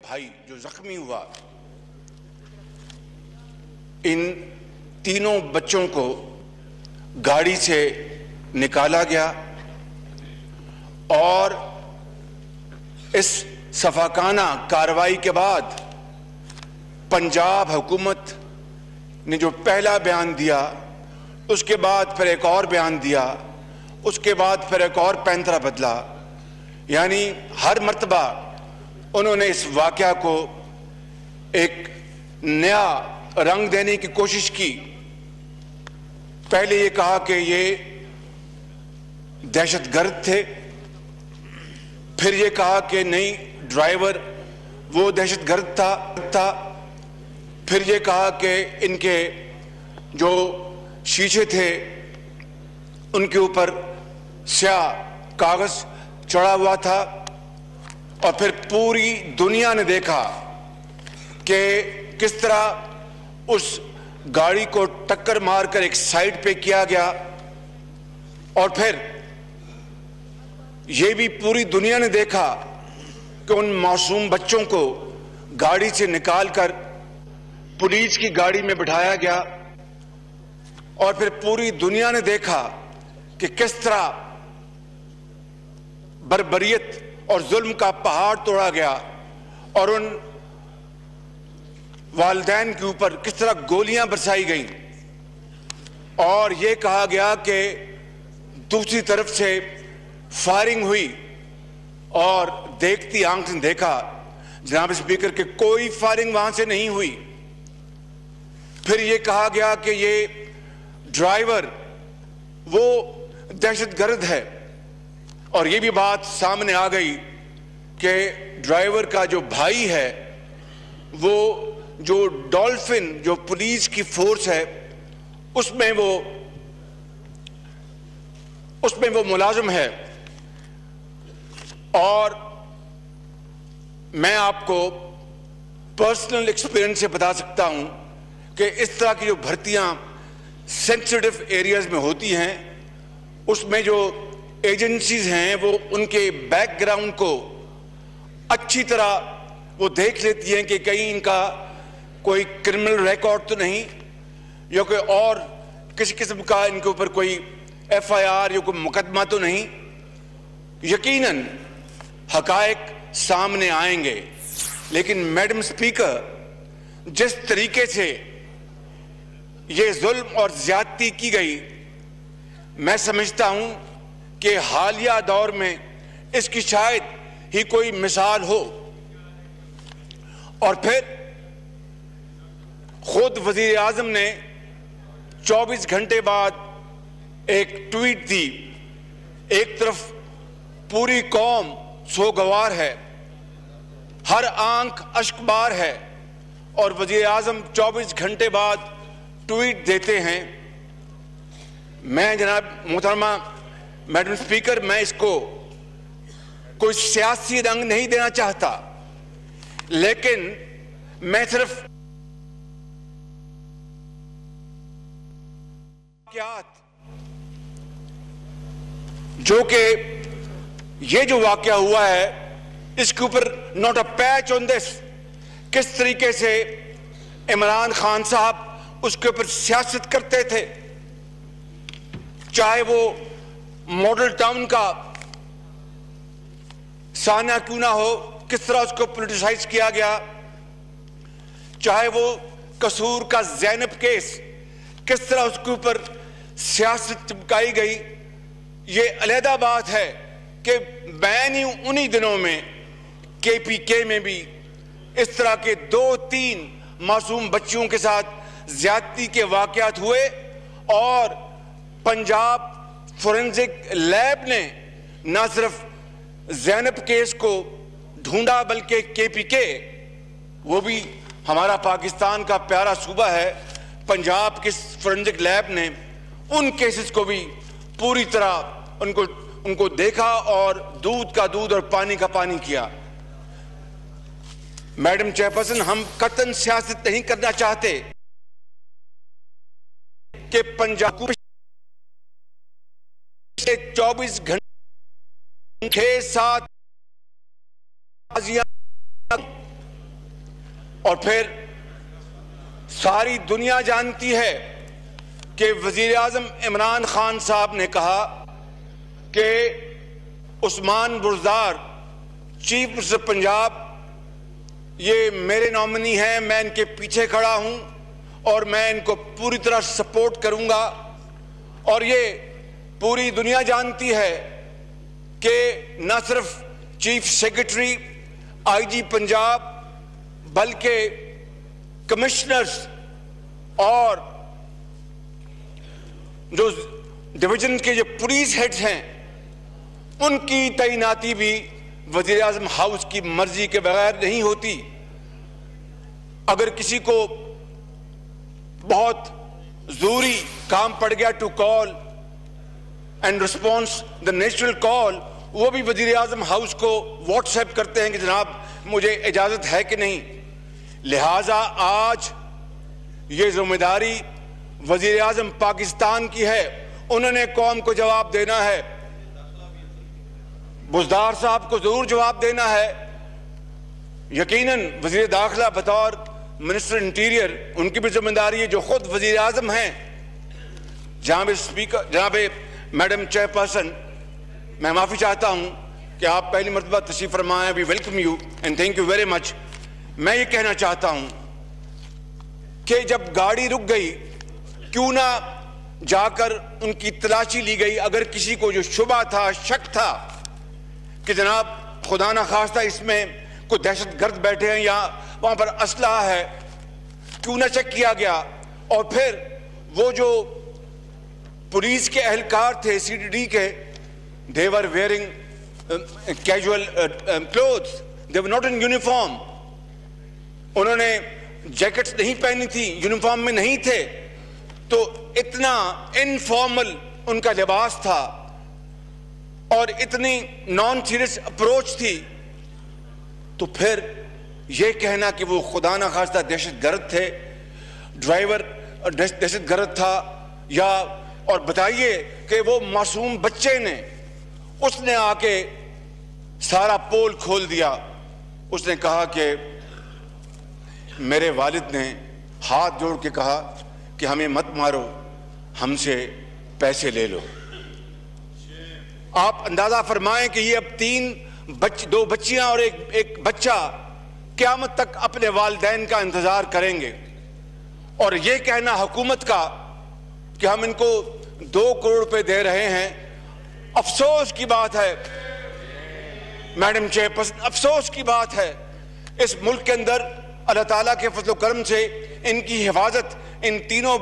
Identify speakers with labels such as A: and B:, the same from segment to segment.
A: بھائی جو زخمی ہوا، ان تینوں بچوں کو گاڑی سے نکالا گیا اور اس شفاقانہ کارروائی کے بعد پنجاب حکومت نے جو پہلا بیان دیا، اس کے بعد پھر ایک اور بیان دیا، اس کے بعد پھر ایک اور پینترا بدلا، یعنی ہر مرتبہ انہوں نے اس واقعہ کو ایک نیا رنگ دینے کی کوشش کی۔ پہلے یہ کہا کہ یہ دہشت گرد تھے، پھر یہ کہا کہ نہیں ڈرائیور وہ دہشت گرد تھا، پھر یہ کہا کہ ان کے جو شیشے تھے ان کے اوپر سیاہ کاغذ چڑھا ہوا تھا، اور پھر پوری دنیا نے دیکھا کہ کس طرح اس گاڑی کو ٹکر مار کر ایک سائیڈ پہ کیا گیا، اور پھر یہ بھی پوری دنیا نے دیکھا کہ ان معصوم بچوں کو گاڑی سے نکال کر پولیس کی گاڑی میں بٹھایا گیا، اور پھر پوری دنیا نے دیکھا کہ کس طرح بربریت اور ظلم کا پہاڑ توڑا گیا، اور ان والدین کے اوپر کس طرح گولیاں برسائی گئیں، اور یہ کہا گیا کہ دوسری طرف سے فائرنگ ہوئی، اور دیکھتی آنکھ نے دیکھا جناب اسپیکر کہ کوئی فائرنگ وہاں سے نہیں ہوئی۔ پھر یہ کہا گیا کہ یہ ڈرائیور وہ دہشت گرد ہے، اور یہ بھی بات سامنے آ گئی کہ ڈرائیور کا جو بھائی ہے وہ جو ڈولفن جو پولیس کی فورس ہے اس میں وہ ملازم ہے، اور میں آپ کو پرسنل ایکسپیرینس سے بتا سکتا ہوں کہ اس طرح کی جو بھرتیاں سینسٹیو ایریاز میں ہوتی ہیں اس میں جو ایجنسیز ہیں وہ ان کے بیک گراؤنڈ کو اچھی طرح وہ دیکھ لیتی ہیں کہ کہیں ان کا کوئی کرمنل ریکارڈ تو نہیں، یا کوئی اور کسی قسم کا ان کے اوپر کوئی ایف آئی آر یا کوئی مقدمہ تو نہیں۔ یقیناً حقائق سامنے آئیں گے، لیکن میڈم اسپیکر جس طریقے سے یہ ظلم اور زیادتی کی گئی، میں سمجھتا ہوں کہ حالیہ دور میں اس کی شاید ہی کوئی مثال ہو۔ اور پھر خود وزیر اعظم نے 24 گھنٹے بعد ایک ٹویٹ دی، ایک طرف پوری قوم سوگوار ہے، ہر آنکھ اشکبار ہے، اور وزیر اعظم 24 گھنٹے بعد ٹویٹ دیتے ہیں۔ میں جناب محترمہ میڈم اسپیکر میں اس کو کوئی سیاسی رنگ نہیں دینا چاہتا، لیکن میں صرف جو کہ یہ جو واقعہ ہوا ہے اس کے اوپر نوٹ اے پیچ آن دس، کس طریقے سے عمران خان صاحب اس کے اوپر سیاست کرتے تھے، چاہے وہ ماڈل ٹاؤن کا سانحہ کیوں نہ ہو، کس طرح اس کو پولیٹیسائز کیا گیا، چاہے وہ قصور کا زینب کیس کس طرح اس کے اوپر سیاست چمکائی گئی۔ یہ علیحدہ بات ہے کہ میں نے انہی دنوں میں کے پی کے میں بھی اس طرح کے 2-3 معصوم بچیوں کے ساتھ زیادتی کے واقعات ہوئے، اور پنجاب فورنزک لیب نے نہ صرف زینب کیس کو ڈھونڈا بلکہ کے پی کے، وہ بھی ہمارا پاکستان کا پیارا صوبہ ہے، پنجاب کے فورنزک لیب نے ان کیسز کو بھی پوری طرح ان کو دیکھا اور دودھ کا دودھ اور پانی کا پانی کیا۔ میڈم چیئرپرسن، ہم قطعاً سیاست نہیں کرنا چاہتے کہ پنجاب کو 24 گھنٹے 6-7 اور پھر ساری دنیا جانتی ہے کہ وزیر اعظم عمران خان صاحب نے کہا کہ عثمان بزدار چیف منسٹر پنجاب یہ میرے نامنی ہیں، میں ان کے پیچھے کھڑا ہوں اور میں ان کو پوری طرح سپورٹ کروں گا. اور یہ پوری دنیا جانتی ہے کہ نہ صرف چیف سیکرٹری آئی جی پنجاب بلکہ کمشنرز اور جو ڈویژن کے جو پولیس ہیڈز ہیں ان کی تعیناتی بھی وزیر اعظم ہاؤس کی مرضی کے بغیر نہیں ہوتی. اگر کسی کو بہت ضروری کام پڑ گیا to call and response the natural call, وہ بھی وزیر اعظم ہاؤس کو واٹس ایپ کرتے ہیں کہ جناب مجھے اجازت ہے کہ نہیں. لہٰذا آج یہ ذمہ داری وزیر اعظم پاکستان کی ہے، انہوں نے قوم کو جواب دینا ہے. بزدار صاحب کو ضرور جواب دینا ہے. یقیناً وزیر داخلہ بطور منسٹر انٹیریئر ان کی بھی ذمہ داری ہے جو خود وزیر اعظم ہیں. جناب اسپیکر، جناب میڈم چیئر پرسن، میں معافی چاہتا ہوں کہ آپ پہلی مرتبہ تشریف فرمائے. We welcome you and thank you very much. میں یہ کہنا چاہتا ہوں کہ جب گاڑی رک گئی کیوں نہ جا کر ان کی تلاشی لی گئی. اگر کسی کو جو شبہ تھا، شک تھا کہ جناب خدا نہ خواستہ اس میں کوئی دہشت گرد بیٹھے ہیں یا وہاں پر اسلحہ ہے، کیوں نہ چیک کیا گیا. اور پھر وہ جو پولیس کے اہلکار تھے سی ڈی ڈی کے، they were wearing casual clothes, they were not in uniform. انہوں نے جیکٹس نہیں پہنی تھی، یونیفارم میں نہیں تھے، تو اتنا انفارمل ان کا لباس تھا اور اتنی نان سیریس اپروچ تھی. تو پھر یہ کہنا کہ وہ خدا نہ خواستہ دہشت گرد تھے، ڈرائیور دہشت گرد تھا، یا اور بتائیے کہ وہ معصوم بچے نے، اس نے آ کے سارا پول کھول دیا. اس نے کہا کہ میرے والد نے ہاتھ جوڑ کے کہا کہ ہمیں مت مارو، ہم سے پیسے لے لو. آپ اندازہ فرمائیں کہ یہ اب دو بچیاں اور ایک بچہ قیامت تک اپنے والدین کا انتظار کریں گے. اور یہ کہنا حکومت کا کہ ہم ان کو 2 کروڑ روپے دے رہے ہیں، افسوس کی بات ہے میڈم چیئر پرسن، افسوس کی بات ہے. اس ملک کے اندر اللہ تعالیٰ کے فضل و کرم سے ان کی حفاظت، ان تینوں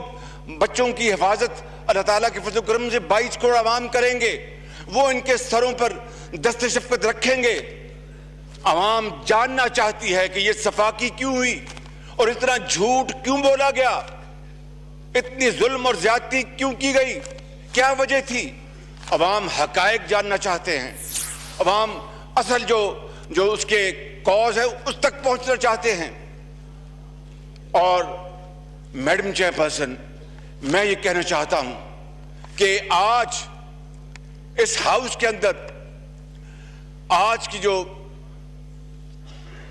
A: بچوں کی حفاظت اللہ تعالیٰ کے فضل و کرم سے 22 کروڑ عوام کریں گے. وہ ان کے سروں پر دست شفقت رکھیں گے. عوام جاننا چاہتی ہے کہ یہ صفاقی کیوں ہوئی اور اتنا جھوٹ کیوں بولا گیا، اتنی ظلم اور زیادتی کیوں کی گئی، کیا وجہ تھی. عوام حقائق جاننا چاہتے ہیں. عوام اصل جو اس کے کاز ہے اس تک پہنچنا چاہتے ہیں. اور میڈم چیئر پرسن، میں یہ کہنا چاہتا ہوں کہ آج اس ہاؤس کے اندر آج کی جو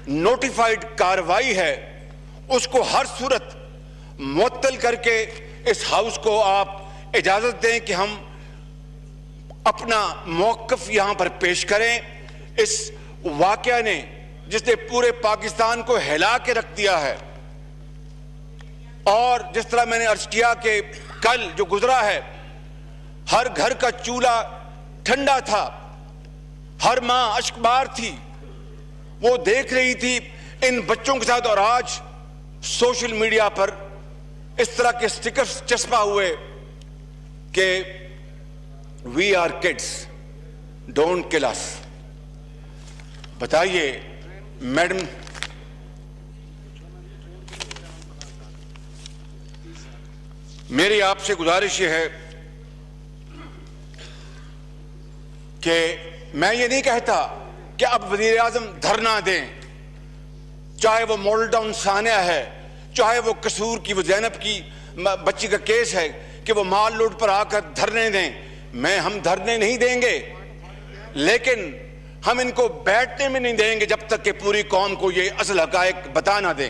A: نوٹیفائڈ کارروائی ہے اس کو ہر صورت معطل کر کے اس ہاؤس کو آپ اجازت دیں کہ ہم اپنا موقف یہاں پر پیش کریں. اس واقعہ نے جس نے پورے پاکستان کو ہلا کے رکھ دیا ہے، اور جس طرح میں نے عرض کیا کہ کل جو گزرا ہے، ہر گھر کا چولہا ٹھنڈا تھا، ہر ماں اشکبار تھی، وہ دیکھ رہی تھی ان بچوں کے ساتھ. اور آج سوشل میڈیا پر اس طرح کے سٹکرز چسپا ہوئے کہ وی آر کڈس، ڈونٹ کل اس. بتائیے میڈم، میری آپ سے گزارش یہ ہے کہ میں یہ نہیں کہتا کہ اب وزیر اعظم دھرنا دیں، چاہے وہ ماڈل ٹاؤن ثانیہ ہے، چاہے وہ قصور کی وہ زینب کی بچی کا کیس ہے کہ وہ مال لوٹ پر آ کر دھرنے دیں. ہم دھرنے نہیں دیں گے، لیکن ہم ان کو بیٹھنے میں نہیں دیں گے جب تک کہ پوری قوم کو یہ اصل حقائق بتا نہ دیں.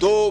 A: 2